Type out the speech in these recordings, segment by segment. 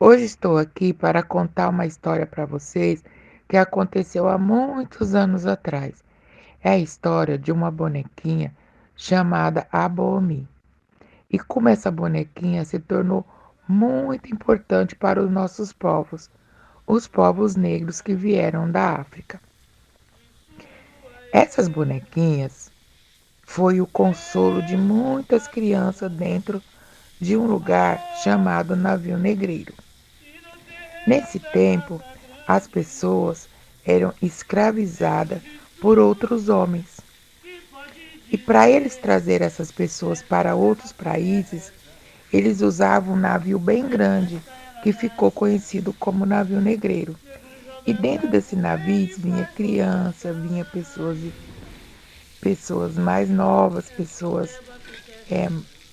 Hoje estou aqui para contar uma história para vocês que aconteceu há muitos anos atrás. É a história de uma bonequinha chamada Abomi. E como essa bonequinha se tornou muito importante para os nossos povos, os povos negros que vieram da África. Essas bonequinhas foi o consolo de muitas crianças dentro de um lugar chamado Navio Negreiro. Nesse tempo, as pessoas eram escravizadas por outros homens. E para eles trazer essas pessoas para outros países, eles usavam um navio bem grande, que ficou conhecido como navio negreiro. E dentro desse navio vinha criança, vinha pessoas mais novas, pessoas é,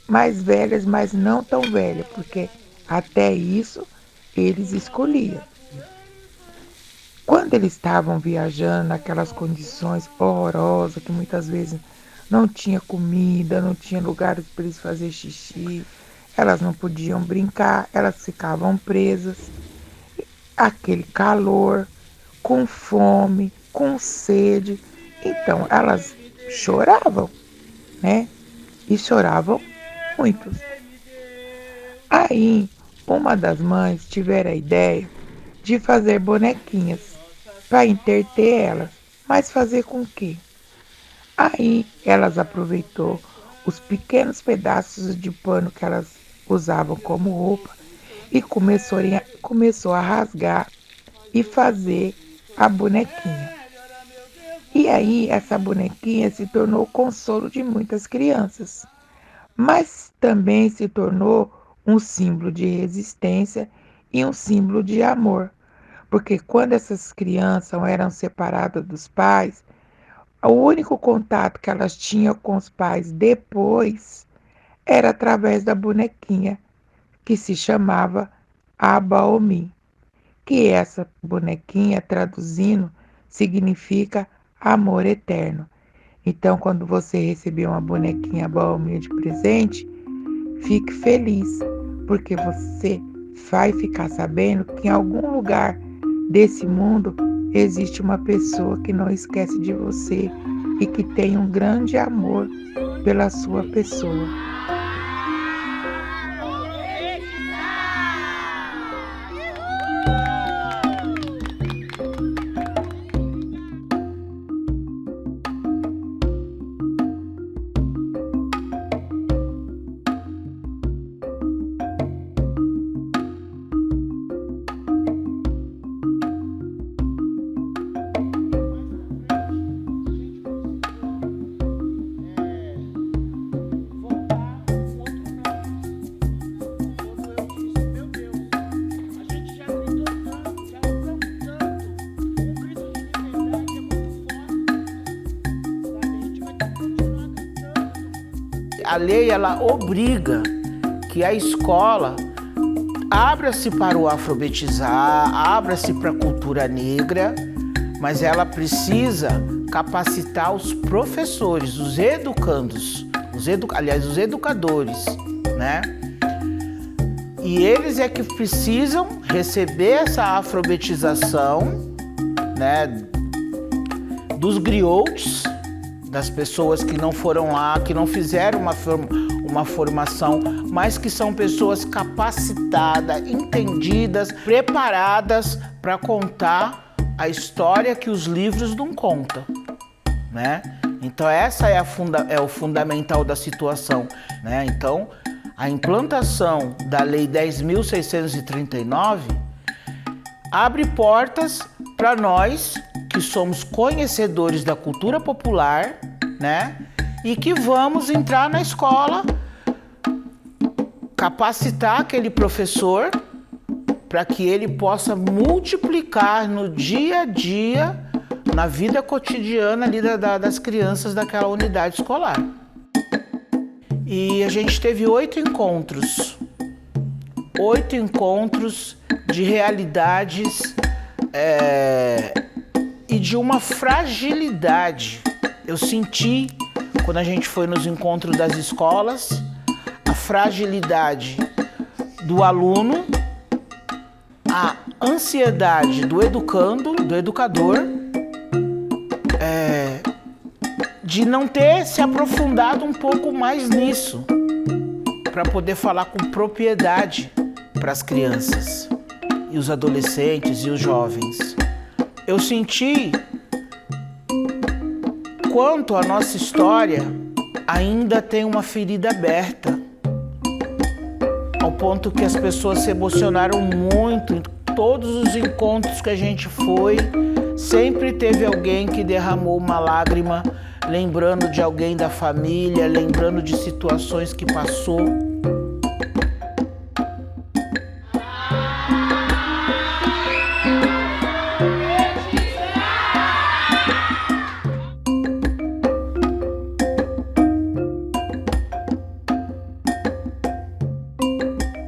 mais velhas, mas não tão velhas, porque até isso eles escolhiam. Quando eles estavam viajando naquelas condições horrorosas, que muitas vezes não tinha comida, não tinha lugares para eles fazer xixi, elas não podiam brincar, elas ficavam presas, aquele calor, com fome, com sede. Então elas choravam, né? E choravam muito. Aí, uma das mães tivera a ideia de fazer bonequinhas para entreter elas. Mas fazer com quê? Aí elas aproveitou os pequenos pedaços de pano que elas usavam como roupa e começou a rasgar e fazer a bonequinha. E aí essa bonequinha se tornou o consolo de muitas crianças, mas também se tornou um símbolo de resistência e um símbolo de amor. Porque quando essas crianças eram separadas dos pais, o único contato que elas tinham com os pais depois era através da bonequinha, que se chamava Abaomi, que essa bonequinha, traduzindo, significa amor eterno. Então, quando você receber uma bonequinha Abaomi de presente, fique feliz, porque você vai ficar sabendo que em algum lugar desse mundo existe uma pessoa que não esquece de você e que tem um grande amor pela sua pessoa. A lei, ela obriga que a escola abra-se para o alfabetizar, abra-se para a cultura negra, mas ela precisa capacitar os professores, os educandos, os educadores, né? E eles é que precisam receber essa alfabetização, né, dos griots, das pessoas que não foram lá, que não fizeram uma formação, mas que são pessoas capacitadas, entendidas, preparadas para contar a história que os livros não contam, né? Então essa é o fundamental da situação, né? Então a implantação da Lei 10.639 abre portas para nós que somos conhecedores da cultura popular, né? E que vamos entrar na escola, capacitar aquele professor para que ele possa multiplicar no dia a dia, na vida cotidiana ali das crianças daquela unidade escolar. E a gente teve 8 encontros de realidades e de uma fragilidade. Eu senti, quando a gente foi nos encontros das escolas, a fragilidade do aluno, a ansiedade do educando, do educador, de não ter se aprofundado um pouco mais nisso, para poder falar com propriedade para as crianças e os adolescentes e os jovens. Eu senti quanto a nossa história ainda tem uma ferida aberta, ao ponto que as pessoas se emocionaram muito em todos os encontros que a gente foi. Sempre teve alguém que derramou uma lágrima, lembrando de alguém da família, lembrando de situações que passou.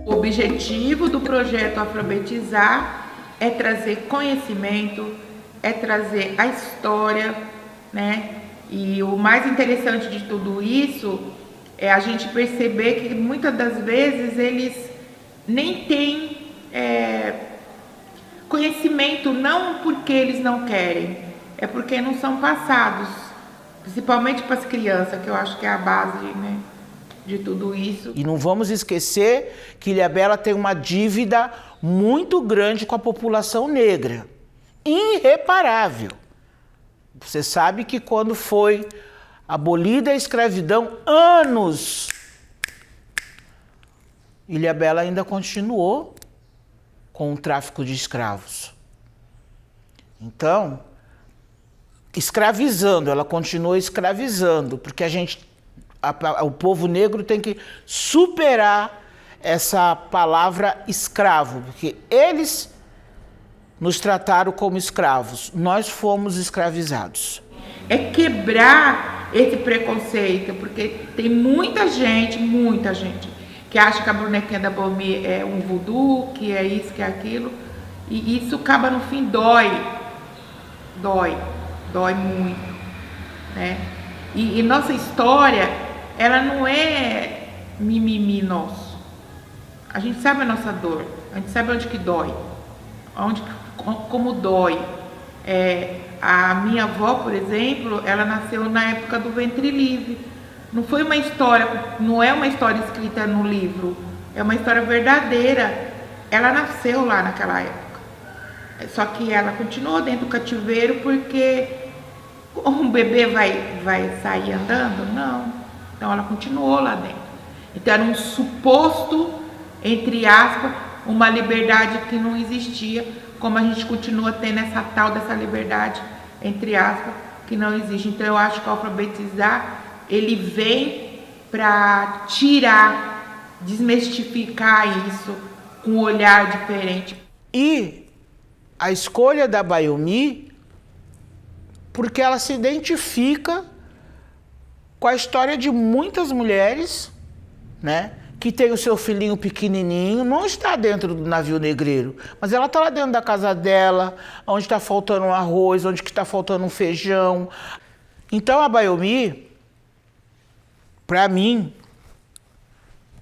O objetivo do projeto Alfabetizar é trazer conhecimento, é trazer a história, né? E o mais interessante de tudo isso é a gente perceber que muitas das vezes eles nem têm conhecimento, não porque eles não querem, é porque não são passados, principalmente para as crianças, que eu acho que é a base, né, de tudo isso. E não vamos esquecer que Ilhabela tem uma dívida muito grande com a população negra, irreparável. Você sabe que quando foi abolida a escravidão, anos, Ilhabela ainda continuou com o tráfico de escravos. Então, escravizando, ela continuou escravizando, porque o povo negro tem que superar essa palavra escravo, porque eles nos trataram como escravos, nós fomos escravizados. É quebrar esse preconceito, porque tem muita gente que acha que a bonequinha da Baiomi é um voodoo, que é isso, que é aquilo, e isso acaba no fim dói muito, né? E nossa história, ela não é mimimi nosso. A gente sabe a nossa dor, a gente sabe onde que dói, como dói. A minha avó, por exemplo, ela nasceu na época do ventre livre. Não foi uma história, não é uma história escrita no livro, é uma história verdadeira. Ela nasceu lá naquela época. Só que ela continuou dentro do cativeiro porque um bebê vai sair andando? Não. Então ela continuou lá dentro. Então era um suposto, entre aspas, uma liberdade que não existia, como a gente continua tendo essa tal dessa liberdade, entre aspas, que não existe. Então eu acho que o Alfabetizar, ele vem para tirar, desmistificar isso com um olhar diferente. E a escolha da Baiomi, porque ela se identifica com a história de muitas mulheres, né, que tem o seu filhinho pequenininho, não está dentro do navio negreiro, mas ela está lá dentro da casa dela, onde está faltando um arroz, onde está faltando um feijão. Então a Baiomi, para mim,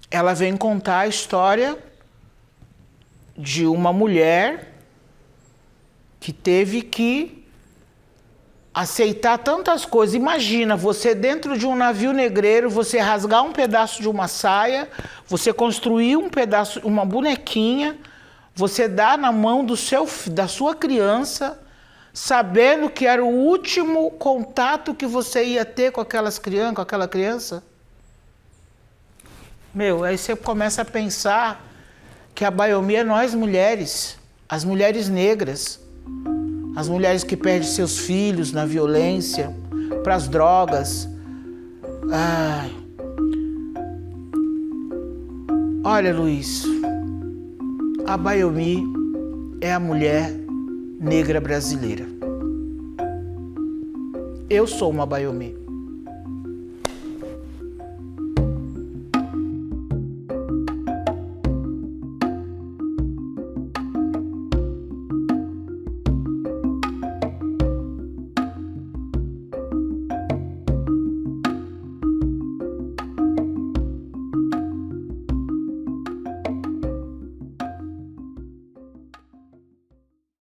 ela vem contar a história de uma mulher que teve que aceitar tantas coisas. Imagina, você dentro de um navio negreiro, você rasgar um pedaço de uma saia, você construir um pedaço, uma bonequinha, você dar na mão da sua criança, sabendo que era o último contato que você ia ter com aquela criança. Aí você começa a pensar que a Baiomi é nós mulheres, as mulheres negras. As mulheres que perdem seus filhos na violência, para as drogas. Ai. Olha, Luiz, a Baiomi é a mulher negra brasileira. Eu sou uma Baiomi.